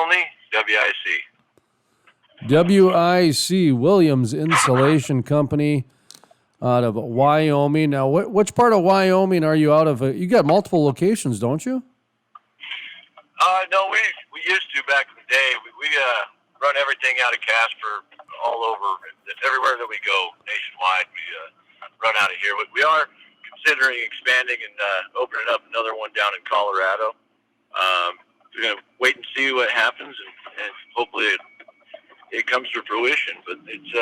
Milne, W.I.C. W.I.C. Williams Insulation Company out of Wyoming. Now, which part of Wyoming are you out of? You got multiple locations, don't you? No, we used to back in the day. We run everything out of Casper all over, everywhere that we go nationwide. We run out of here. We are considering expanding and opening up another one down in Colorado. We're going to wait and see what happens, and hopefully it comes to fruition. But it's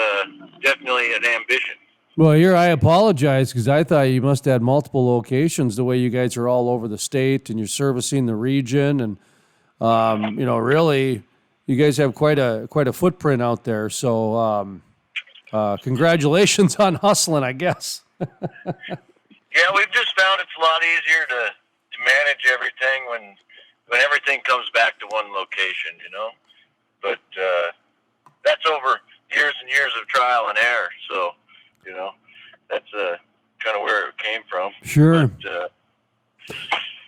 definitely an ambition. Well, here, I apologize because I thought you must have had multiple locations the way you guys are all over the state and you're servicing the region. And, really, you guys have quite a footprint out there. So congratulations on hustling, I guess. Yeah, we've just found it's a lot easier to manage everything when everything comes back to one location, But that's over years and years of trial and error. So, that's kind of where it came from. Sure. But,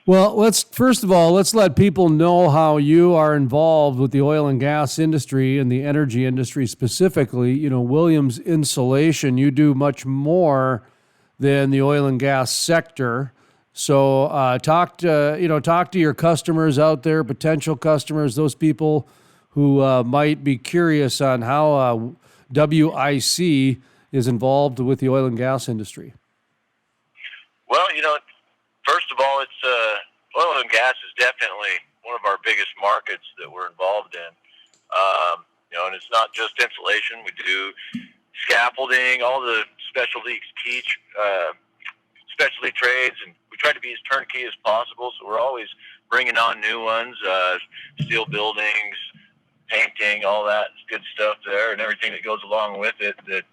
well, first of all, let's let people know how you are involved with the oil and gas industry and the energy industry specifically. Williams Insulation, you do much more than the oil and gas sector. So talk to your customers out there, potential customers, those people who might be curious on how W.I.C. is involved with the oil and gas industry. Well, first of all, it's oil and gas is definitely one of our biggest markets that we're involved in. And it's not just insulation. We do scaffolding, all the specialty trades, and we try to be as turnkey as possible. So we're always bringing on new ones, steel buildings, painting, all that good stuff there, and everything that goes along with it that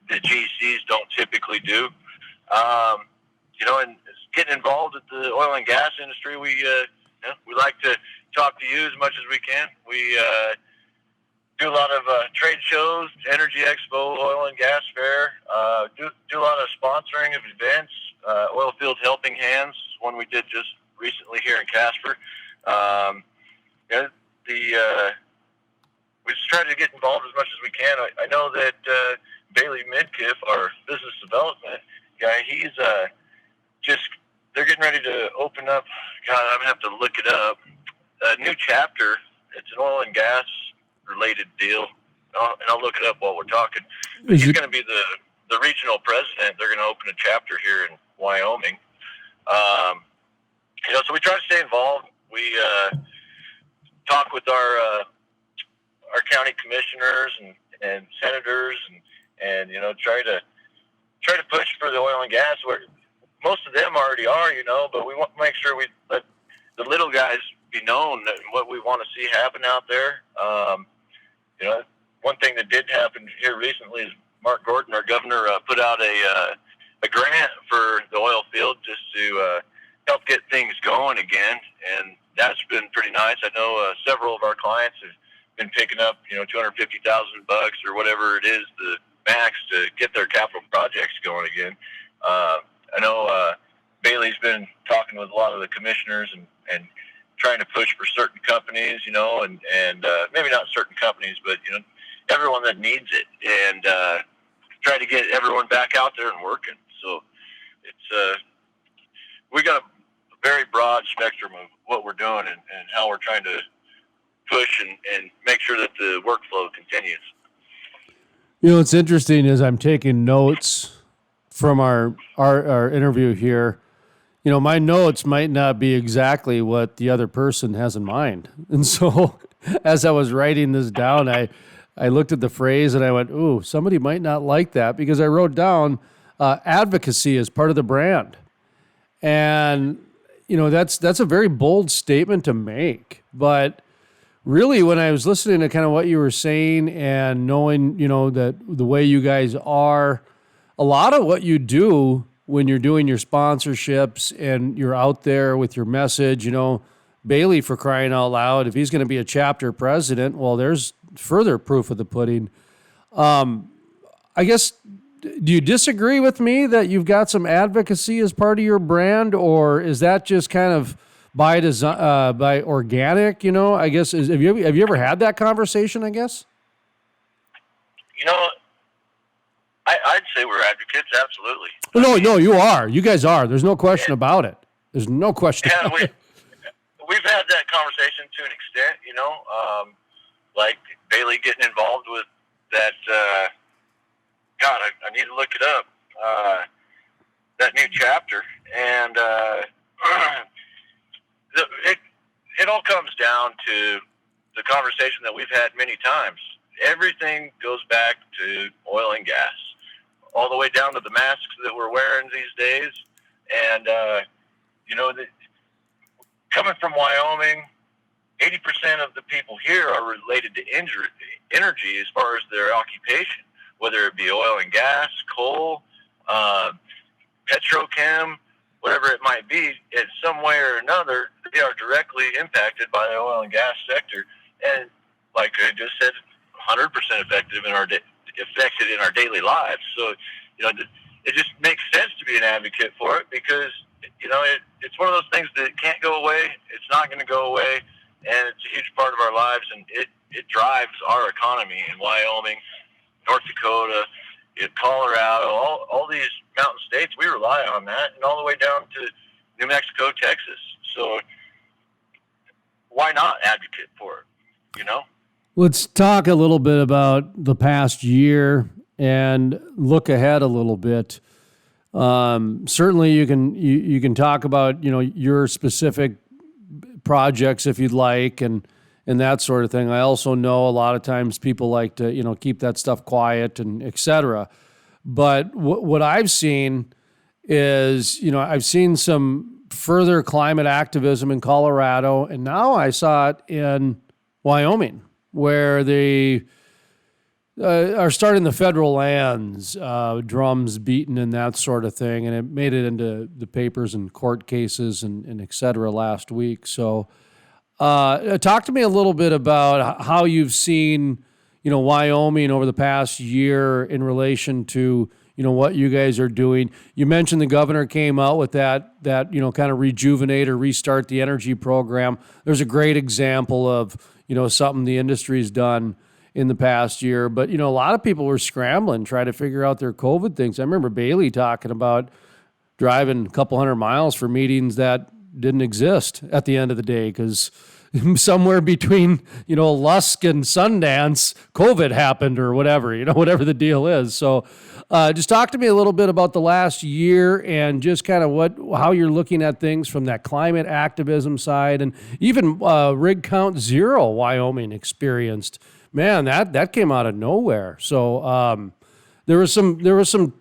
the GCs don't typically do. And getting involved with the oil and gas industry, we like to talk to you as much as we can. We do a lot of trade shows, Energy Expo, Oil and Gas Fair, do a lot of sponsoring of events, Oil Field Helping Hands, one we did just recently here in Casper. We just try to get involved as much as we can. I know that Bailey Midkiff, our business development guy, he's they're getting ready to open up, God, I'm going to have to look it up, a new chapter. It's an oil and gas related deal. And I'll look it up while we're talking. He's going to be the regional president. They're going to open a chapter here in Wyoming. So we try to stay involved. We talk with our county commissioners and senators and try to push for the oil and gas where most of them already are, but we want to make sure we let the little guys be known that what we want to see happen out there. One thing that did happen here recently is Mark Gordon, our governor, put out a grant for the oil field just to help get things going again, and that's been pretty nice. I know several of our clients have been picking up, $250,000 or whatever it is, the max, to get their capital projects going again. I know Bailey's been talking with a lot of the commissioners and trying to push for certain companies, and maybe not certain companies, but everyone that needs it, and try to get everyone back out there and working. So it's we got a very broad spectrum of what we're doing and how we're trying to push and make sure that the workflow continues. It's interesting as I'm taking notes from our interview here. My notes might not be exactly what the other person has in mind. And so as I was writing this down, I looked at the phrase and I went, ooh, somebody might not like that, because I wrote down advocacy as part of the brand. And, that's a very bold statement to make. But really, when I was listening to kind of what you were saying and knowing, that the way you guys are, a lot of what you do when you're doing your sponsorships and you're out there with your message, Bailey, for crying out loud, if he's going to be a chapter president, well, there's further proof of the pudding. I guess, do you disagree with me that you've got some advocacy as part of your brand, or is that just kind of by design, by organic, I guess, have you ever had that conversation, I guess? I'd say we're advocates, absolutely. No, you are. You guys are. There's no question about it. There's no question about it. We've had that conversation to an extent, like Bailey getting involved with that, God, I need to look it up, that new chapter. And it all comes down to the conversation that we've had many times. Everything goes back to oil and gas, all the way down to the masks that we're wearing these days. And, coming from Wyoming, 80% of the people here are related to energy as far as their occupation, whether it be oil and gas, coal, petrochem, whatever it might be. In some way or another, they are directly impacted by the oil and gas sector. And like I just said, 100% affected in our daily lives. So, it just makes sense to be an advocate for it because, it's one of those things that can't go away. It's not going to go away, and it's a huge part of our lives, and it drives our economy in Wyoming, North Dakota, in Colorado, all these mountain states. We rely on that, and all the way down to New Mexico, Texas. So why not advocate for it, Let's talk a little bit about the past year and look ahead a little bit. Certainly you can talk about, your specific projects if you'd like and that sort of thing. I also know a lot of times people like to, keep that stuff quiet and et cetera. But what I've seen is, I've seen some further climate activism in Colorado, and now I saw it in Wyoming, where they are starting the federal lands, drums beaten and that sort of thing. And it made it into the papers and court cases and et cetera last week. So talk to me a little bit about how you've seen, Wyoming over the past year in relation to, what you guys are doing. You mentioned the governor came out with that, kind of rejuvenate or restart the energy program. There's a great example of, something the industry's done in the past year. But, a lot of people were scrambling, trying to figure out their COVID things. I remember Bailey talking about driving a couple 100 miles for meetings that didn't exist at the end of the day because somewhere between, Lusk and Sundance, COVID happened or whatever, whatever the deal is. So just talk to me a little bit about the last year and just kind of how you're looking at things from that climate activism side, and even rig count zero Wyoming experienced. Man, that came out of nowhere. So there was some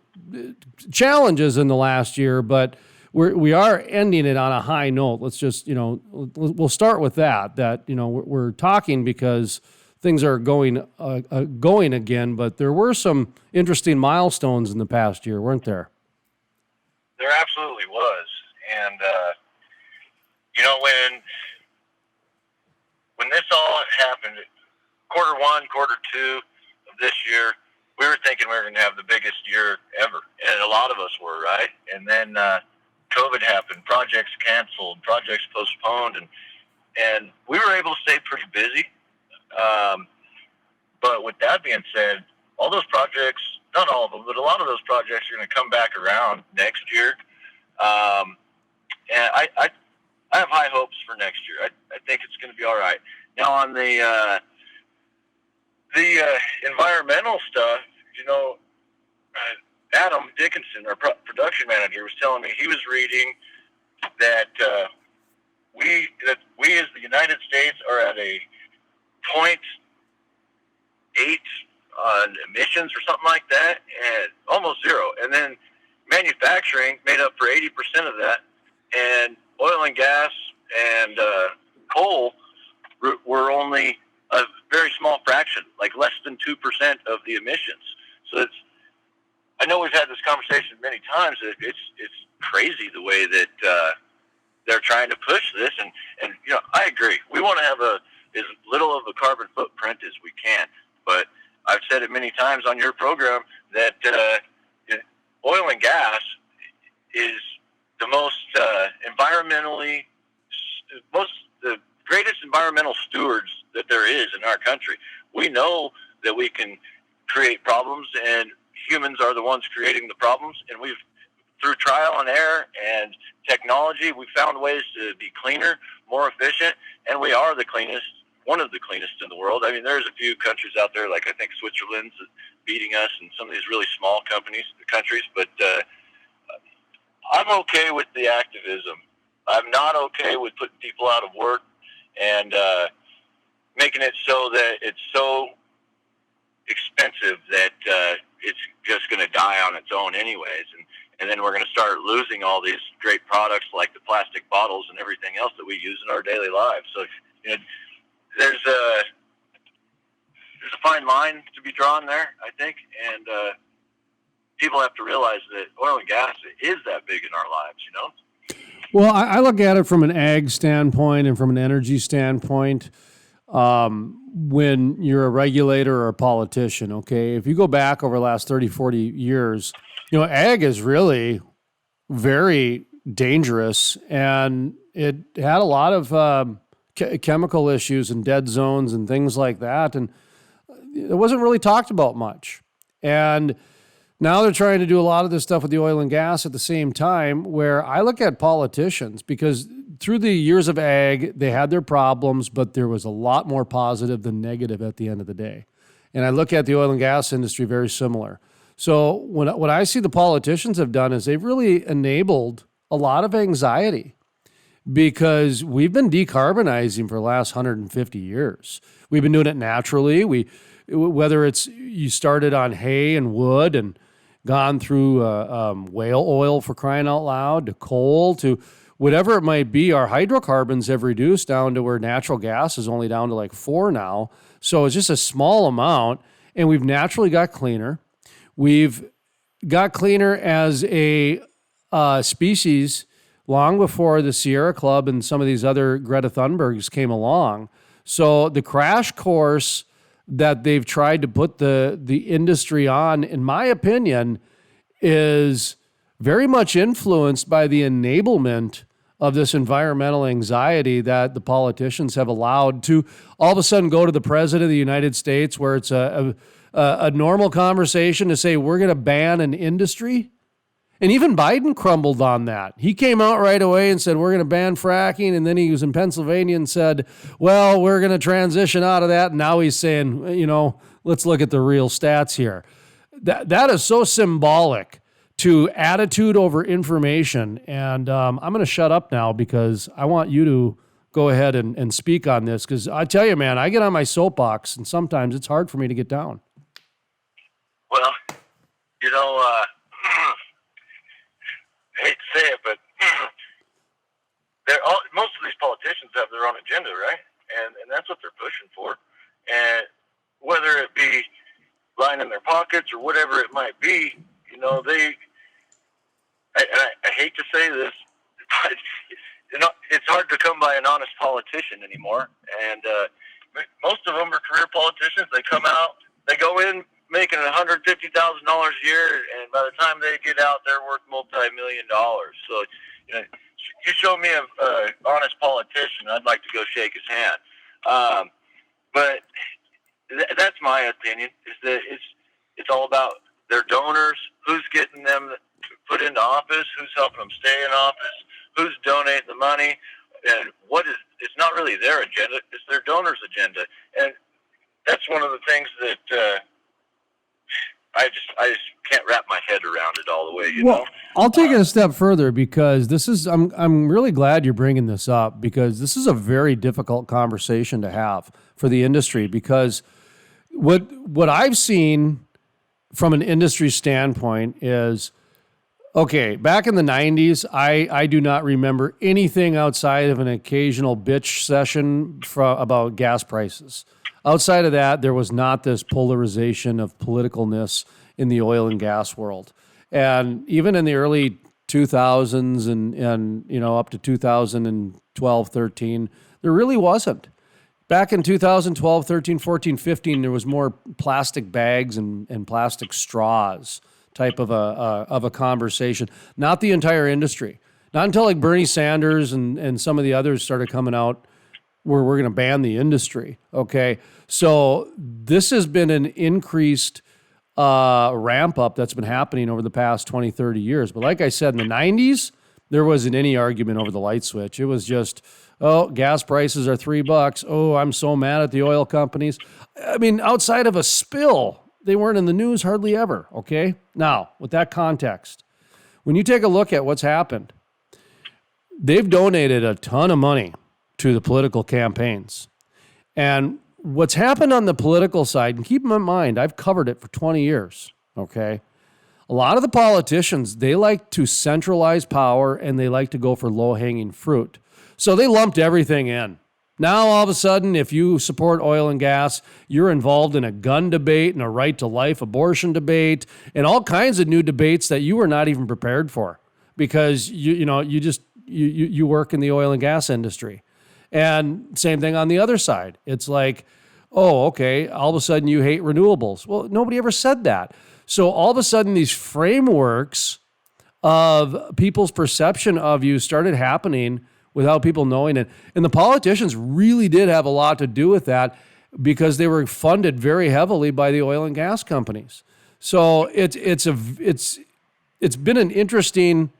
challenges in the last year, but we are ending it on a high note. Let's just, we'll start with that, we're talking because things are going again, but there were some interesting milestones in the past year, weren't there? There absolutely was. And, when this all happened, quarter one, quarter two of this year, we were thinking we were going to have the biggest year ever. And a lot of us were, right? And then COVID happened, projects canceled, projects postponed, and we were able to stay pretty busy. But with that being said, all those projects, not all of them, but a lot of those projects are going to come back around next year. And I have high hopes for next year. I think it's going to be all right. Now on the environmental stuff, Adam Dickinson, our production manager, was telling me he was reading that we as the United States are at a 0.8 on emissions or something like that, and almost zero. And then manufacturing made up for 80% of that, and oil and gas and coal were only a very small fraction, like less than 2% of the emissions. So I know we've had this conversation many times. It's crazy the way that they're trying to push this, and I agree. We want to have as little of a carbon footprint as we can, but I've said it many times on your program that oil and gas is the most environmentally environmental stewards that there is in our country. We know that we can create problems, and humans are the ones creating the problems, and we've, through trial and error and technology, we found ways to be cleaner, more efficient, and we are the cleanest, one of the cleanest in the world. I mean, there's a few countries out there, like I think Switzerland's beating us, and some of these really small countries, but I'm okay with the activism. I'm not okay with putting people out of work and making it so that it's so expensive that it's just going to die on its own anyways. And then we're going to start losing all these great products like the plastic bottles and everything else that we use in our daily lives. So there's a fine line to be drawn there, I think, and people have to realize that oil and gas is that big in our lives, Well, I look at it from an ag standpoint and from an energy standpoint. When you're a regulator or a politician, okay, if you go back over the last 30, 40 years, ag is really very dangerous, and it had a lot of chemical issues and dead zones and things like that, and it wasn't really talked about much. And now they're trying to do a lot of this stuff with the oil and gas at the same time, where I look at politicians, because through the years of ag, they had their problems, but there was a lot more positive than negative at the end of the day. And I look at the oil and gas industry very similar. So what I see the politicians have done is they've really enabled a lot of anxiety, because we've been decarbonizing for the last 150 years. We've been doing it naturally. Whether it's you started on hay and wood and gone through whale oil, for crying out loud, to coal, to whatever it might be, our hydrocarbons have reduced down to where natural gas is only down to like 4 now. So it's just a small amount, and we've naturally got cleaner. We've got cleaner as a species long before the Sierra Club and some of these other Greta Thunbergs came along. So the crash course that they've tried to put the industry on, in my opinion, is very much influenced by the enablement of this environmental anxiety that the politicians have allowed to all of a sudden go to the president of the United States, where it's a normal conversation to say, we're going to ban an industry. And even Biden crumbled on that. He came out right away and said, we're going to ban fracking. And then he was in Pennsylvania and said, well, we're going to transition out of that. And now he's saying, let's look at the real stats here. That is so symbolic to attitude over information. And I'm going to shut up now, because I want you to go ahead and speak on this. Because I tell you, man, I get on my soapbox, and sometimes it's hard for me to get down. Well, I hate to say it, but most of these politicians have their own agenda, right? And that's what they're pushing for. And whether it be lying in their pockets or whatever it might be, I hate to say this, but it's hard to come by an honest politician anymore. And most of them are career politicians. They come out, they go in making $150,000 a year, and by the time they get out, they're worth multi-million dollars. So, you show me an honest politician, I'd like to go shake his hand. But that's my opinion, is that it's all about their donors, who's getting them put into office, who's helping them stay in office, who's donating the money, and it's not really their agenda, it's their donors' agenda. And that's one of the things that I just can't wrap my head around it all the way, you know? I'll take it a step further, because I'm really glad you're bringing this up, because this is a very difficult conversation to have for the industry, because what I've seen from an industry standpoint is, okay, back in the 90s, I do not remember anything outside of an occasional bitch session about gas prices. Outside of that, there was not this polarization of politicalness in the oil and gas world. And even in the early 2000s and up to 2012, 13, there really wasn't. Back in 2012, 13, 14, 15, there was more plastic bags and plastic straws type of a conversation. Not the entire industry. Not until like Bernie Sanders and some of the others started coming out where we're going to ban the industry. Okay. So this has been an increased ramp up that's been happening over the past 20, 30 years. But like I said, in the 90s, there wasn't any argument over the light switch. It was just, oh, gas prices are $3. Oh, I'm so mad at the oil companies. I mean, outside of a spill, they weren't in the news hardly ever. Okay. Now, with that context, when you take a look at what's happened, they've donated a ton of money to the political campaigns. And what's happened on the political side, and keep in mind, I've covered it for 20 years, okay? A lot of the politicians, they like to centralize power and they like to go for low-hanging fruit. So they lumped everything in. Now, all of a sudden, if you support oil and gas, you're involved in a gun debate and a right to life abortion debate and all kinds of new debates that you were not even prepared for because you work in the oil and gas industry. And same thing on the other side. It's like, oh, okay, all of a sudden you hate renewables. Well, nobody ever said that. So all of a sudden these frameworks of people's perception of you started happening without people knowing it. And the politicians really did have a lot to do with that because they were funded very heavily by the oil and gas companies. So it's been an interesting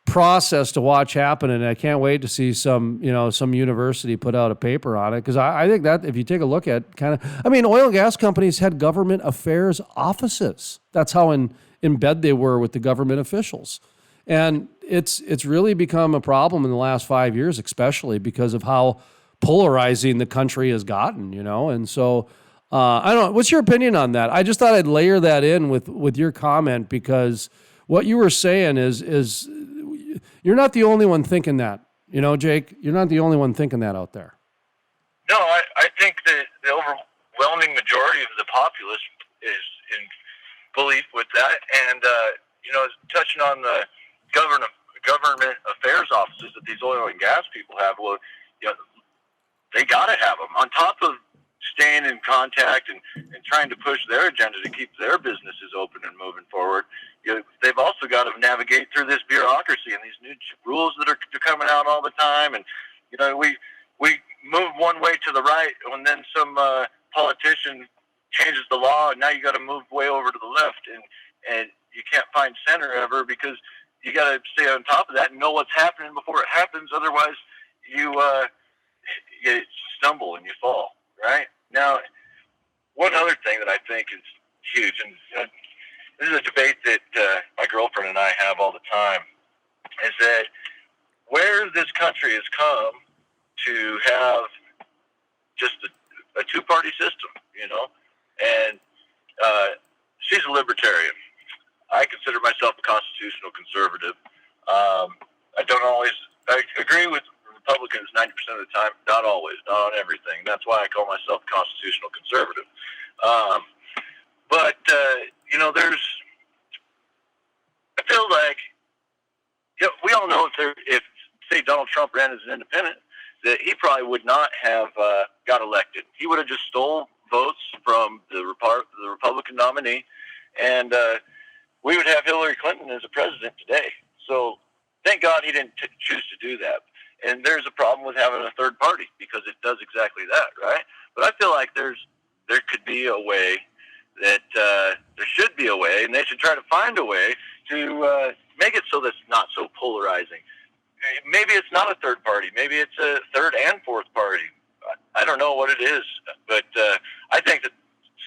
process to watch happen, and I can't wait to see some university put out a paper on it, because I think that if you take a look at oil and gas companies had government affairs offices. That's how in bed they were with the government officials. And it's really become a problem in the last 5 years, especially because of how polarizing the country has gotten, and so I don't know. What's your opinion on that? I just thought I'd layer that in with your comment, because what you were saying is you're not the only one thinking that. Jake, you're not the only one thinking that out there. No, I think that the overwhelming majority of the populace is in belief with that. And, touching on the government affairs offices that these oil and gas people have, well, they got to have them. On top of staying in contact and trying to push their agenda to keep their businesses open and moving forward, they've also got to navigate through this bureaucracy and these new rules that are coming out all the time. And we move one way to the right, and then some politician changes the law, and now you got to move way over to the left, and you can't find center ever, because you got to stay on top of that and know what's happening before it happens. Otherwise, you stumble and you fall. Right now, one other thing that I think is huge, and this is a debate that my girlfriend and I have all the time, is that where this country has come to have just a two-party system, and she's a libertarian. I consider myself a constitutional conservative. I agree with Republicans 90% of the time, not always, not on everything. That's why I call myself a constitutional conservative. I feel like, we all know if say Donald Trump ran as an independent, that he probably would not have got elected. He would have just stole votes from the Republican nominee, and we would have Hillary Clinton as a president today. So thank God he didn't choose to do that. And there's a problem with having a third party, because it does exactly that, right? But I feel like there could be a way that there should be a way, and they should try to find a way to make it so that it's not so polarizing. Maybe it's not a third party. Maybe it's a third and fourth party. I don't know what it is, but I think that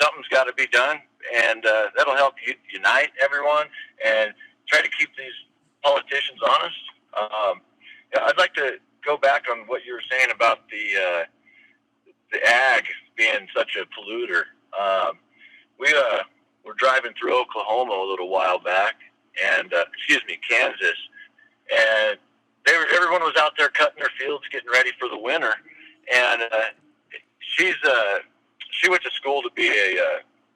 something's got to be done, and that'll help unite everyone and try to keep these politicians honest. I'd like to go back on what you were saying about the ag being such a polluter. We were driving through Oklahoma a little while back, and Kansas, and everyone was out there cutting their fields, getting ready for the winter. And she went to school to be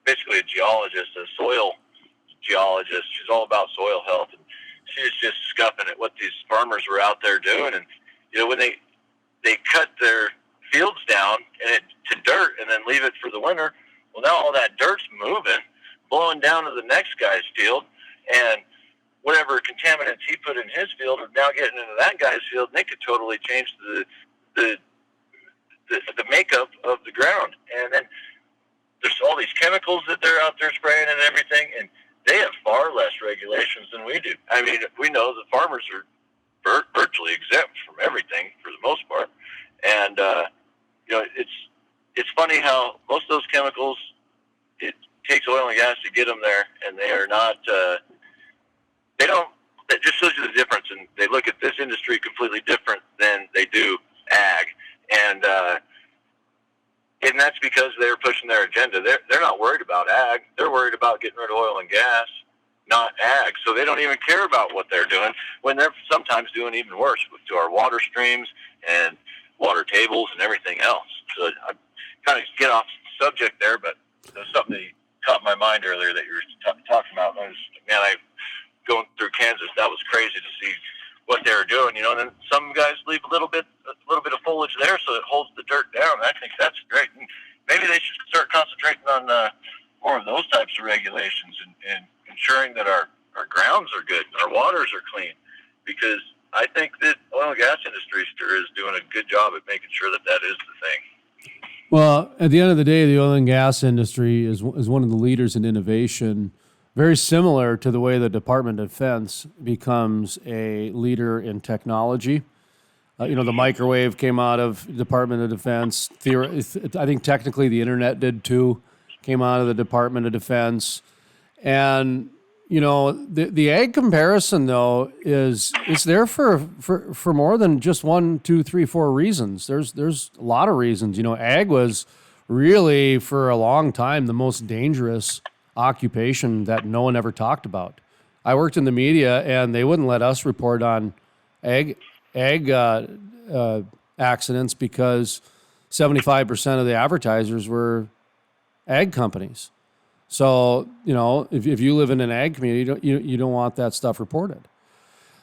basically a geologist, a soil geologist. She's all about soil health, and she was just scuffing at what these farmers were out there doing. And when they cut their fields down to dirt and then leave it for the winter, well, now all that dirt's moving, blowing down to the next guy's field, and whatever contaminants he put in his field are now getting into that guy's field, and they could totally change the makeup of the ground. And then there's all these chemicals that they're out there spraying and everything, and they have far less regulations than we do. I mean, we know that farmers are virtually exempt from everything for the most part. And, it's funny how most of those chemicals, it takes oil and gas to get them there, and they are not, that just shows you the difference. And they look at this industry completely different than they do ag. And that's because they're pushing their agenda. They're not worried about ag. They're worried about getting rid of oil and gas, not ag. So they don't even care about what they're doing when they're sometimes doing even worse to our water streams and water tables and everything else. So I kind of get off subject there, but there's something that caught my mind earlier that you were talking about. Going through Kansas, that was crazy to see what they were doing, and then some guys leave a little bit of foliage there so it holds the dirt down. I think that's great. And maybe they should start concentrating on more of those types of regulations and ensuring that our grounds are good, our waters are clean, because I think that oil and gas industry sure is doing a good job at making sure that is the thing. Well, at the end of the day, the oil and gas industry is one of the leaders in innovation, very similar to the way the Department of Defense becomes a leader in technology. The microwave came out of the Department of Defense. I think technically the internet did too, came out of the Department of Defense. And, the ag comparison, though, is there for more than just 1, 2, 3, 4 reasons. There's a lot of reasons. Ag was really, for a long time, the most dangerous occupation that no one ever talked about. I worked in the media, and they wouldn't let us report on ag accidents because 75% of the advertisers were ag companies. So, if you live in an ag community, you don't want that stuff reported.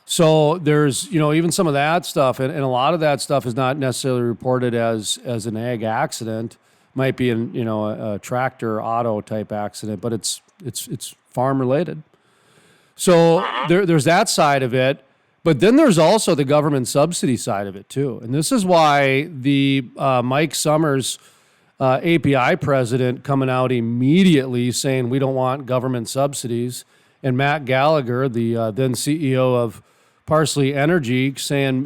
So there's, even some of that stuff, and a lot of that stuff is not necessarily reported as an ag accident. Might be a tractor auto type accident, but it's farm related. So there's that side of it, but then there's also the government subsidy side of it too. And this is why the Mike Summers API president coming out immediately saying we don't want government subsidies, and Matt Gallagher, the then CEO of Parsley Energy, saying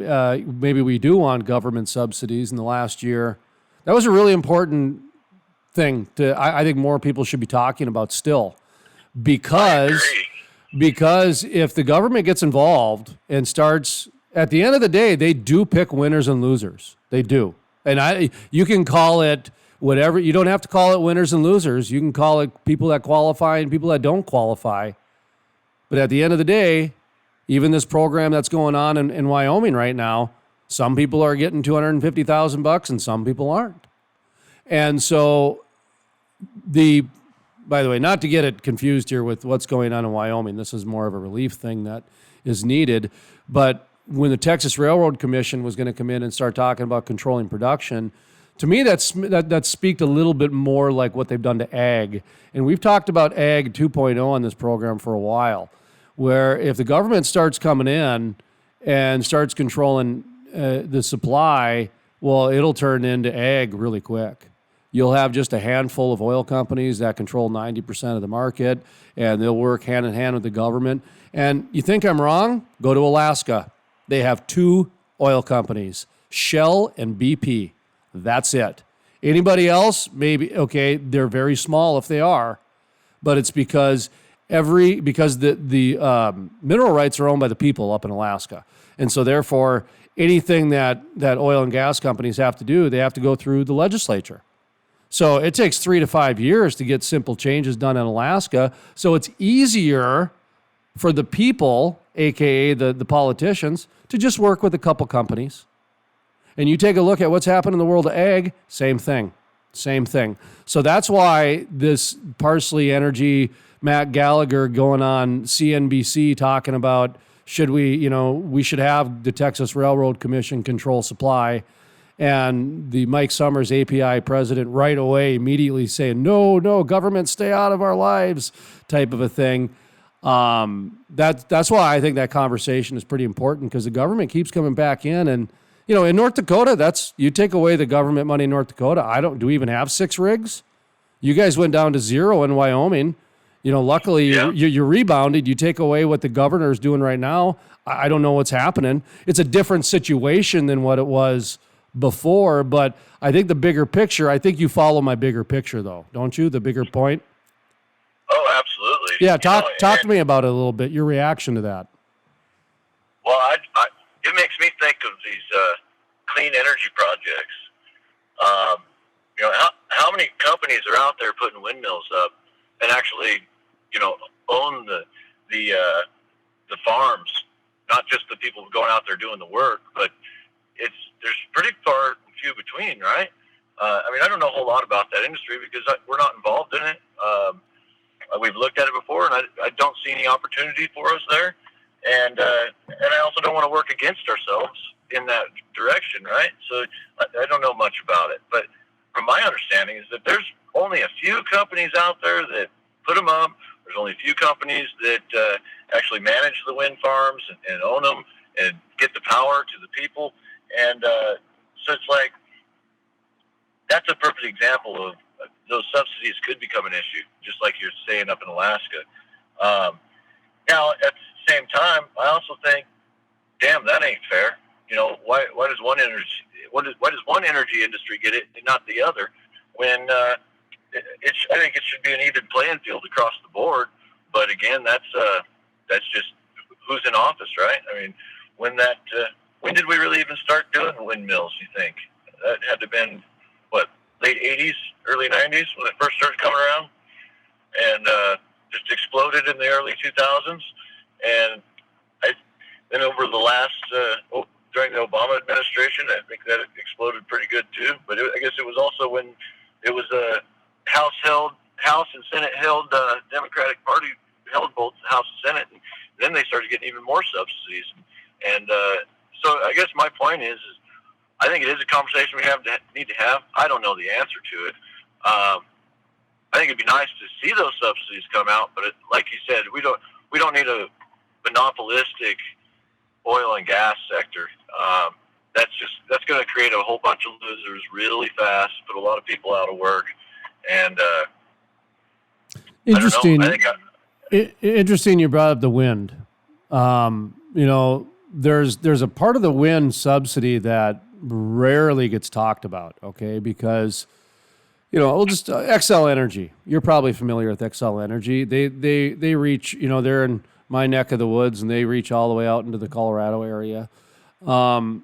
maybe we do want government subsidies in the last year. That was a really important thing I think more people should be talking about still, because if the government gets involved and starts, at the end of the day, they do pick winners and losers. They do. And you can call it whatever. You don't have to call it winners and losers. You can call it people that qualify and people that don't qualify. But at the end of the day, even this program that's going on in Wyoming right now, some people are getting $250,000 and some people aren't. And so by the way, not to get it confused here with what's going on in Wyoming, this is more of a relief thing that is needed. But when the Texas Railroad Commission was going to come in and start talking about controlling production, to me, that speaked a little bit more like what they've done to ag. And we've talked about ag 2.0 on this program for a while, where if the government starts coming in and starts controlling the supply, well, it'll turn into ag really quick. You'll have just a handful of oil companies that control 90% of the market, and they'll work hand in hand with the government. And you think I'm wrong? Go to Alaska. They have 2 oil companies, Shell and BP. That's it. Anybody else? Maybe, okay, they're very small if they are, but it's because the mineral rights are owned by the people up in Alaska. And so therefore, anything that oil and gas companies have to do, they have to go through the legislature. So it takes 3 to 5 years to get simple changes done in Alaska. So it's easier for the people, AKA the politicians, to just work with a couple companies. And you take a look at what's happened in the world of ag, same thing. So that's why this Parsley Energy, Matt Gallagher going on CNBC talking about we should have the Texas Railroad Commission control supply, and the Mike Summers API president right away immediately saying, no, government, stay out of our lives type of a thing. That's why I think that conversation is pretty important, because the government keeps coming back in, and In North Dakota, you take away the government money in North Dakota. Do we even have 6 rigs? You guys went down to 0 in Wyoming. Luckily you rebounded. You take away what the governor is doing right now. I don't know what's happening. It's a different situation than what it was before, but I think the bigger picture, I think you follow my bigger picture though, don't you? The bigger point? Oh, absolutely. Yeah, talk to me about it a little bit, your reaction to that. Well, it makes me think of these clean energy projects. How many companies are out there putting windmills up and actually, own the farms, not just the people going out there doing the work, but there's pretty far and few between, right? I don't know a whole lot about that industry because we're not involved in it. We've looked at it before, and I don't see any opportunity for us there. And I also don't want to work against ourselves in that direction, right? So I don't know much about it. But from my understanding is that there's only a few companies out there that put them up. There's only a few companies that actually manage the wind farms and own them and get the power to the people. And so it's like, that's a perfect example of those subsidies could become an issue, just like you're saying up in Alaska. Now, at the same time, I also think, damn, that ain't fair. Why does one energy industry get it and not the other? When I think it should be an even playing field across the board. But again, that's just who's in office, right? When did we really even start doing windmills? You think that had to have been late '80s, early '90s when it first started coming around, and just exploded in the early 2000s. And then over the last during the Obama administration, I think that it exploded pretty good too. But I guess it was also when it was a House and Senate held, Democratic Party held both House and Senate, and then they started getting even more subsidies. And so I guess my point is I think it is a conversation we need to have. I don't know the answer to it. I think it'd be nice to see those subsidies come out, but like you said, we don't need a monopolistic oil and gas sector. That's going to create a whole bunch of losers really fast, put a lot of people out of work, and interesting. I don't know. Interesting. You brought up the wind. There's a part of the wind subsidy that rarely gets talked about. Okay, because we'll just Xcel Energy. You're probably familiar with Xcel Energy. They reach. They're in my neck of the woods, and they reach all the way out into the Colorado area. And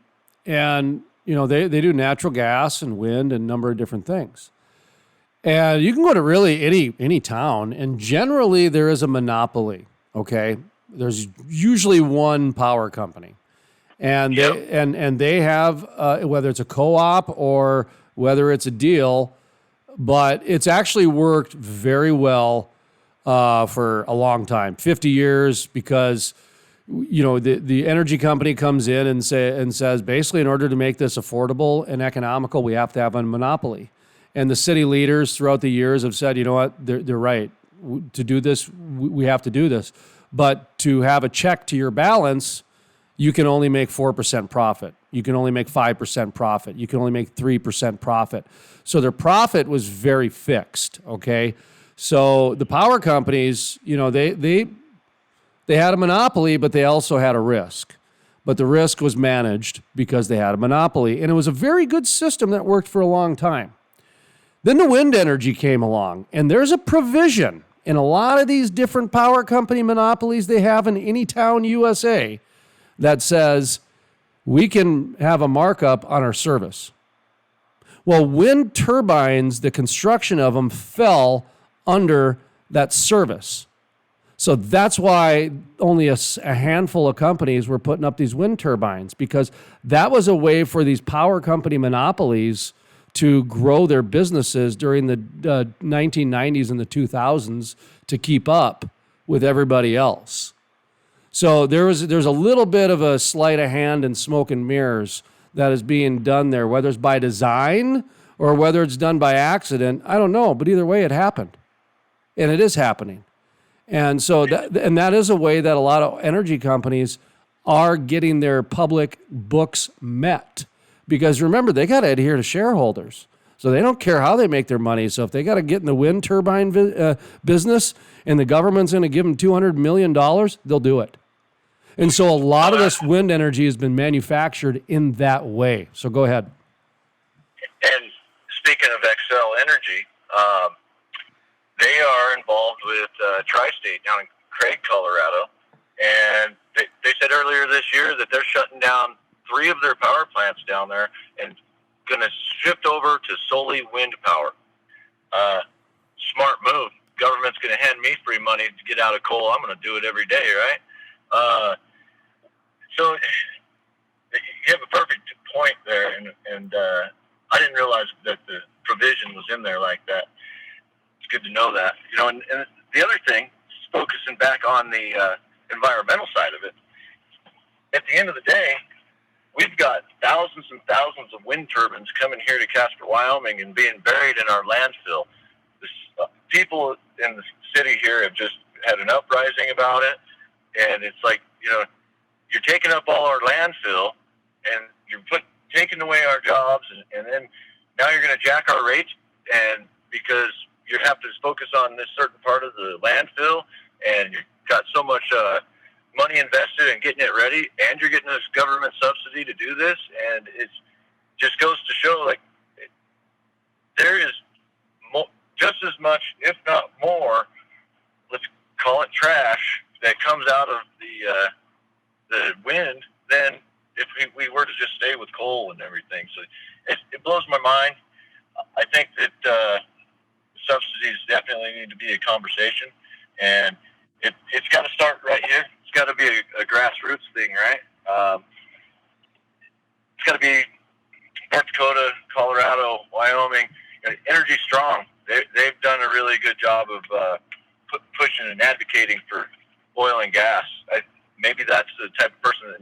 they do natural gas and wind and a number of different things. And you can go to really any town, and generally there is a monopoly. Okay, there's usually one power company, and they have whether it's a co-op or whether it's a deal, but it's actually worked very well for a long time, 50 years, because the energy company comes in and says basically in order to make this affordable and economical, we have to have a monopoly. And the city leaders throughout the years have said, you know what, they're right. To do this, we have to do this. But to have a check to your balance, you can only make 4% profit. You can only make 5% profit. You can only make 3% profit. So their profit was very fixed, okay? So the power companies, they had a monopoly, but they also had a risk. But the risk was managed because they had a monopoly. And it was a very good system that worked for a long time. Then the wind energy came along, and there's a provision in a lot of these different power company monopolies they have in any town USA that says we can have a markup on our service. Well, wind turbines, the construction of them fell under that service. So that's why only a handful of companies were putting up these wind turbines, because that was a way for these power company monopolies to grow their businesses during the 1990s and the 2000s to keep up with everybody else. So there's a little bit of a sleight of hand and smoke and mirrors that is being done there, whether it's by design or whether it's done by accident. I don't know, but either way it happened, and it is happening. And so that is a way that a lot of energy companies are getting their public books met. because remember, they got to adhere to shareholders. So they don't care how they make their money. So if they got to get in the wind turbine business and the government's going to give them $200 million, they'll do it. And so a lot of this wind energy has been manufactured in that way. So go ahead. And speaking of Xcel Energy, they are involved with Tri-State down in Craig, Colorado. And they said earlier this year that they're shutting down 3 of their power plants down there and going to shift over to solely wind power. Smart move. Government's going to hand me free money to get out of coal. I'm going to do it every day, right? So you have a perfect point there, and I didn't realize that the provision was in there like that. It's good to know that. And the other thing, focusing back on the environmental side of it, at the end of the day, we've got thousands and thousands of wind turbines coming here to Casper, Wyoming, and being buried in our landfill. People in the city here have just had an uprising about it, and it's like, you're taking up all our landfill, and you're taking away our jobs, and then now you're going to jack our rates, and because you have to focus on this certain part of the landfill, and you've got so much money invested in getting it ready, and you're getting this government subsidy to do this, and it just goes to show, like, there is just as much, if not more, let's call it trash, that comes out of the wind than if we were to just stay with coal and everything. So it blows my mind. I think that subsidies definitely need to be a conversation, and it's got to start right here. It's got to be a grassroots thing, right? It's got to be North Dakota, Colorado, Wyoming, Energy Strong. They've done a really good job of pushing and advocating for oil and gas. Maybe that's the type of person that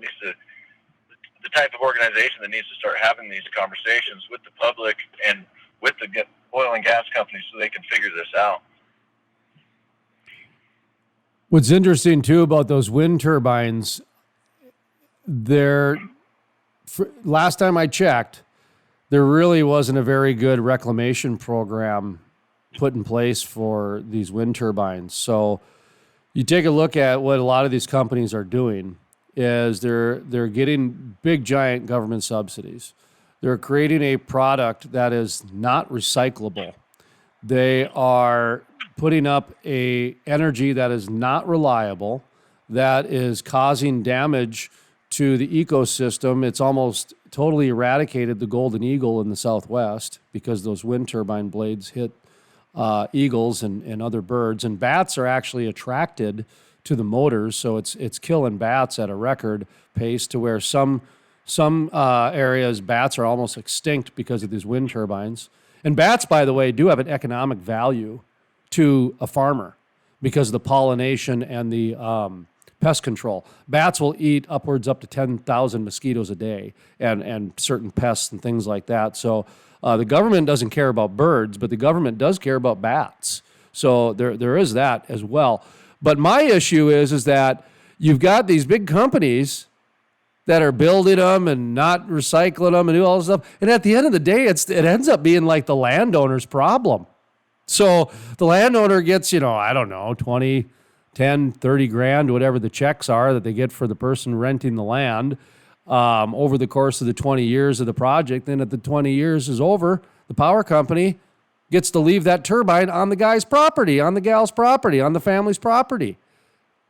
the type of organization that needs to start having these conversations with the public and with the oil and gas companies so they can figure this out. What's interesting too about those wind turbines, last time I checked, there really wasn't a very good reclamation program put in place for these wind turbines. So you take a look at what a lot of these companies are doing is they're getting big, giant government subsidies. They're creating a product that is not recyclable. They are putting up a energy that is not reliable, that is causing damage to the ecosystem. It's almost totally eradicated the golden eagle in the Southwest because those wind turbine blades hit eagles and other birds. And bats are actually attracted to the motors, so it's killing bats at a record pace to where some areas bats are almost extinct because of these wind turbines. And bats, by the way, do have an economic value to a farmer because of the pollination and the pest control. Bats will eat upwards up to 10,000 mosquitoes a day and certain pests and things like that. So the government doesn't care about birds, but the government does care about bats. So there is that as well. But my issue is that you've got these big companies that are building them and not recycling them and do all this stuff. And at the end of the day, it ends up being like the landowner's problem. So the landowner gets, 20, 10, 30 grand, whatever the checks are that they get for the person renting the land over the course of the 20 years of the project. Then at the 20 years is over, the power company gets to leave that turbine on the guy's property, on the gal's property, on the family's property.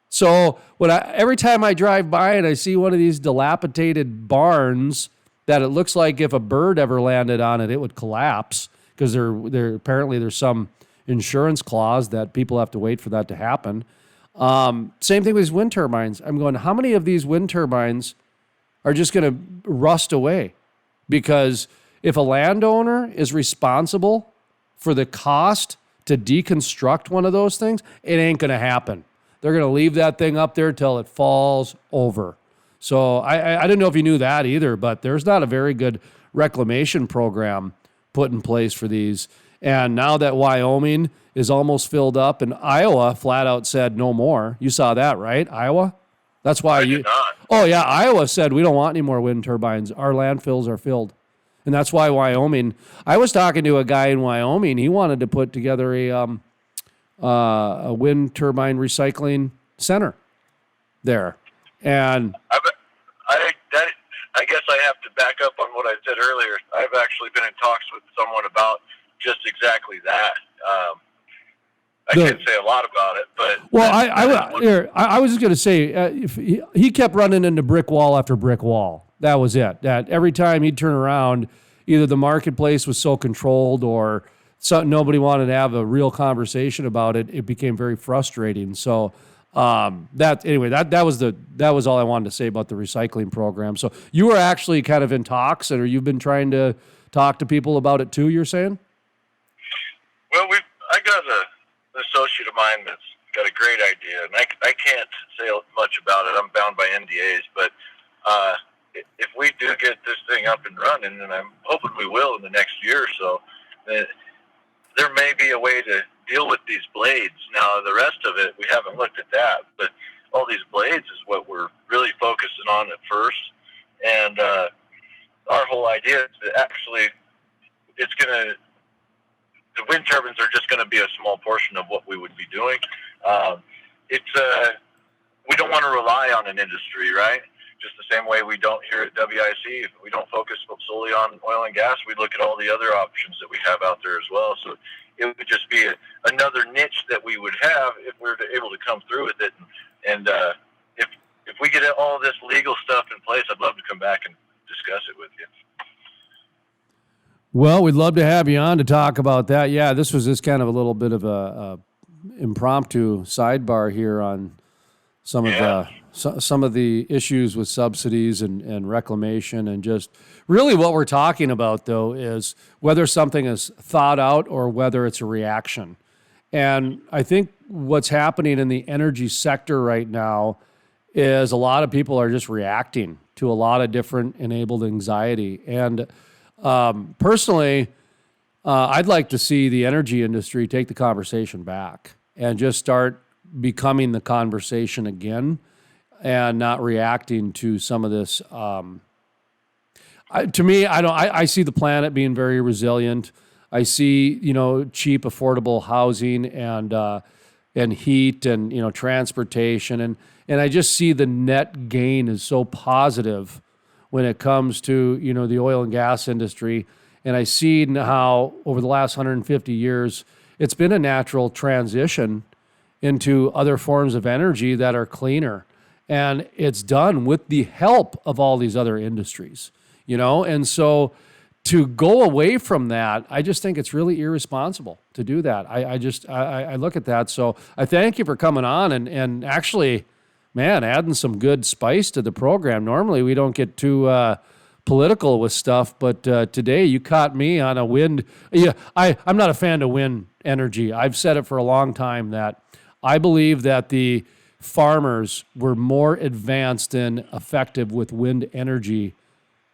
So every time I drive by and I see one of these dilapidated barns that it looks like if a bird ever landed on it, it would collapse because apparently there's some insurance clause that people have to wait for that to happen. Same thing with these wind turbines. I'm going, how many of these wind turbines are just going to rust away? Because if a landowner is responsible for the cost to deconstruct one of those things, it ain't going to happen. They're going to leave that thing up there till it falls over. So I didn't know if you knew that either, but there's not a very good reclamation program put in place for these. And now that Wyoming is almost filled up and Iowa flat out said no more. You saw that, right? Iowa? That's why I did not. Oh, yeah. Iowa said we don't want any more wind turbines. Our landfills are filled. And that's why Wyoming, I was talking to a guy in Wyoming, he wanted to put together a wind turbine recycling center there. And I guess I have to back up on what I said earlier. I've actually been in talks with someone about just exactly that. I can't say a lot about it, but I was just going to say, if he kept running into brick wall after brick wall. That was it. That every time he'd turn around, either the marketplace was so controlled or nobody wanted to have a real conversation about it. It became very frustrating. So that was all I wanted to say about the recycling program. So you were actually kind of in talks, or you've been trying to talk to people about it too, you're saying? Well, I got an associate of mine that's got a great idea, and I can't say much about it. I'm bound by NDAs, but if we do get this thing up and running, and I'm hoping we will in the next year or so, there may be a way to deal with these blades. Now, the rest of it, we haven't looked at that, but all these blades is what we're really focusing on at first. And our whole idea is that actually the wind turbines are just going to be a small portion of what we would be doing. We don't want to rely on an industry, right? Just the same way we don't here at W.I.C. We don't focus solely on oil and gas. We look at all the other options that we have out there as well. So it would just be another niche that we would have if we were able to come through with it. And if we get all this legal stuff in place, I'd love to come back and discuss it with you. Well, we'd love to have you on to talk about that. Yeah, this was just kind of a little bit of a impromptu sidebar here on some of the issues with subsidies and reclamation, and just really what we're talking about, though, is whether something is thought out or whether it's a reaction. And I think what's happening in the energy sector right now is a lot of people are just reacting to a lot of different enabled anxiety. And personally, I'd like to see the energy industry take the conversation back and just start becoming the conversation again, and not reacting to some of this. To me, I see the planet being very resilient. I see, cheap, affordable housing and heat and, transportation. And I just see the net gain is so positive when it comes to, the oil and gas industry. And I see how over the last 150 years, it's been a natural transition into other forms of energy that are cleaner. And it's done with the help of all these other industries, And so to go away from that, I just think it's really irresponsible to do that. I look at that. So I thank you for coming on and actually, man, adding some good spice to the program. Normally we don't get too political with stuff, but today you caught me on a wind. Yeah, I'm not a fan of wind energy. I've said it for a long time that I believe that the farmers were more advanced and effective with wind energy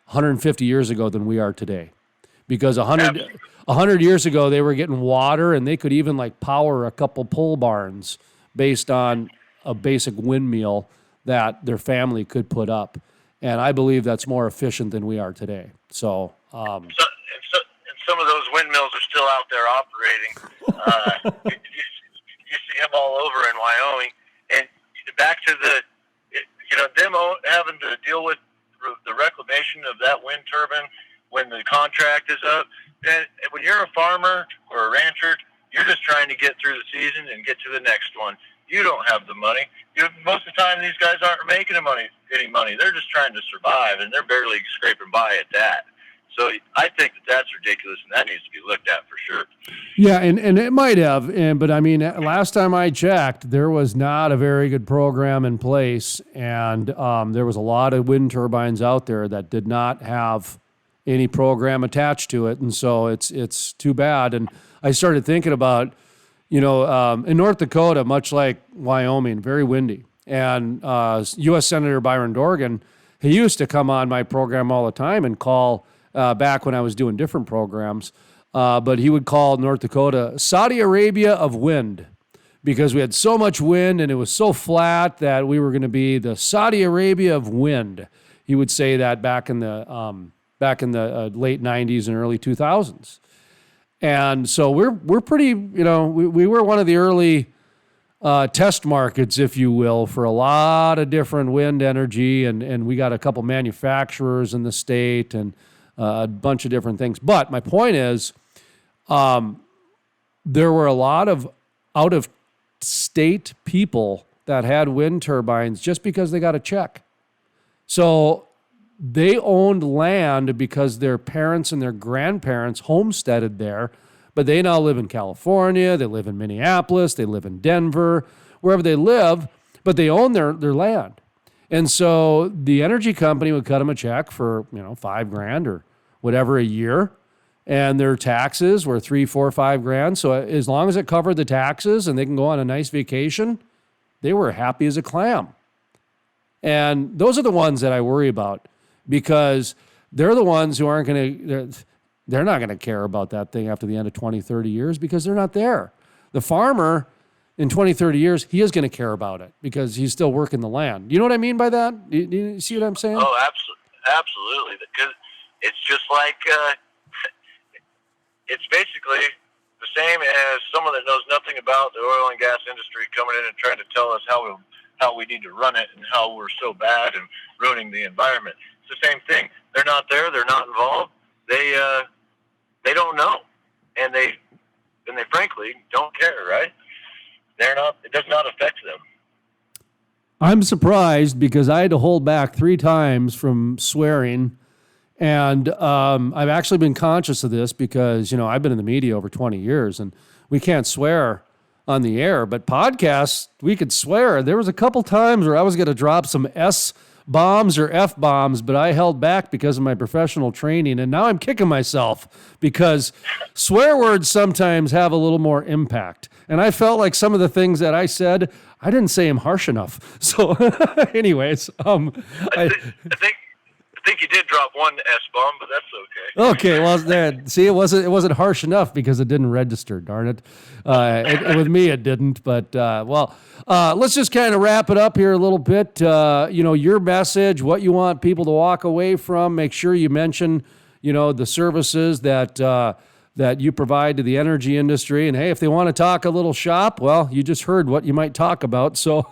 150 years ago than we are today. Because 100 years ago, they were getting water, and they could even power a couple pole barns based on a basic windmill that their family could put up. And I believe that's more efficient than we are today. So, and some of those windmills are still out there operating. You see them all over in Wyoming. And back to them having to deal with the reclamation of that wind turbine when the contract is up. And when you're a farmer or a rancher, you're just trying to get through the season and get to the next one. You don't have the money. Most of the time, these guys aren't making any money. They're just trying to survive, and they're barely scraping by at that. So I think that's ridiculous, and that needs to be looked at for sure. Yeah, and it might have, but I mean, last time I checked, there was not a very good program in place, and there was a lot of wind turbines out there that did not have any program attached to it, and so it's too bad. And I started thinking about, in North Dakota, much like Wyoming, very windy, and U.S. Senator Byron Dorgan, he used to come on my program all the time and call. Back when I was doing different programs, but he would call North Dakota Saudi Arabia of wind, because we had so much wind and it was so flat that we were going to be the Saudi Arabia of wind. He would say that back in the back in the late 90s and early 2000s. And so we're pretty, we were one of the early test markets, if you will, for a lot of different wind energy. And we got a couple manufacturers in the state and a bunch of different things. But my point is, there were a lot of out-of-state people that had wind turbines just because they got a check. So they owned land because their parents and their grandparents homesteaded there, but they now live in California, they live in Minneapolis, they live in Denver, wherever they live, but they own their land. And so the energy company would cut them a check for, $5,000 or whatever a year, and their taxes were $3,000, $4,000, $5,000. So as long as it covered the taxes and they can go on a nice vacation, they were happy as a clam. And those are the ones that I worry about, because they're the ones who aren't going to, they're not going to care about that thing after the end of 20, 30 years because they're not there. The farmer in 20, 30 years, he is going to care about it because he's still working the land. You know what I mean by that? Do you see what I'm saying? Oh, absolutely. Because it's just like, it's basically the same as someone that knows nothing about the oil and gas industry coming in and trying to tell us how we need to run it and how we're so bad and ruining the environment. It's the same thing. They're not there. They're not involved. They don't know, and they frankly don't care. Right? They're not. It does not affect them. I'm surprised because I had to hold back 3 times from swearing, and I've actually been conscious of this because I've been in the media over 20 years, and we can't swear on the air, but podcasts, we could swear. There was a couple times where I was going to drop some S-bombs or F-bombs, but I held back because of my professional training, and now I'm kicking myself because swear words sometimes have a little more impact. And I felt like some of the things that I said, I didn't say them harsh enough. So anyways, I think you did drop one S-bomb, but that's okay. Okay, well, see, it wasn't harsh enough because it didn't register. Darn it! With me, it didn't. But let's just kind of wrap it up here a little bit. Your message, what you want people to walk away from. Make sure you mention, the services that you provide to the energy industry. And hey, if they want to talk a little shop, well, you just heard what you might talk about. So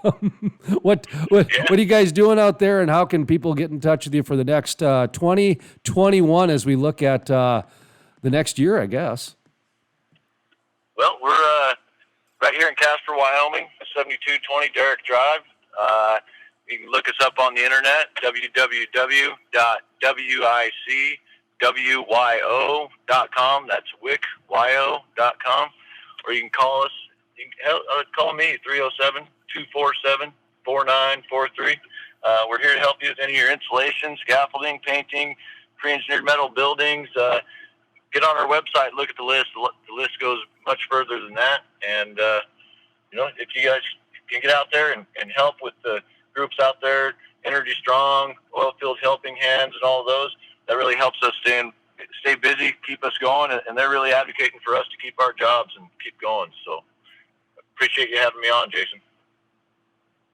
what are you guys doing out there, and how can people get in touch with you for the next 2021 as we look at the next year, I guess? Well, we're right here in Casper, Wyoming, 7220 Derrick Drive. You can look us up on the internet, www.W.I.C.WYO.com. That's WICWYO.com. Or you can call us. You can call me, 307-247-4943. We're here to help you with any of your insulation, scaffolding, painting, pre-engineered metal buildings. Get on our website, look at the list. The list goes much further than that. And, if you guys can get out there and help with the groups out there, Energy Strong, Oilfield Helping Hands, and all of those, that really helps us stay busy, keep us going, and they're really advocating for us to keep our jobs and keep going. So appreciate you having me on, Jason.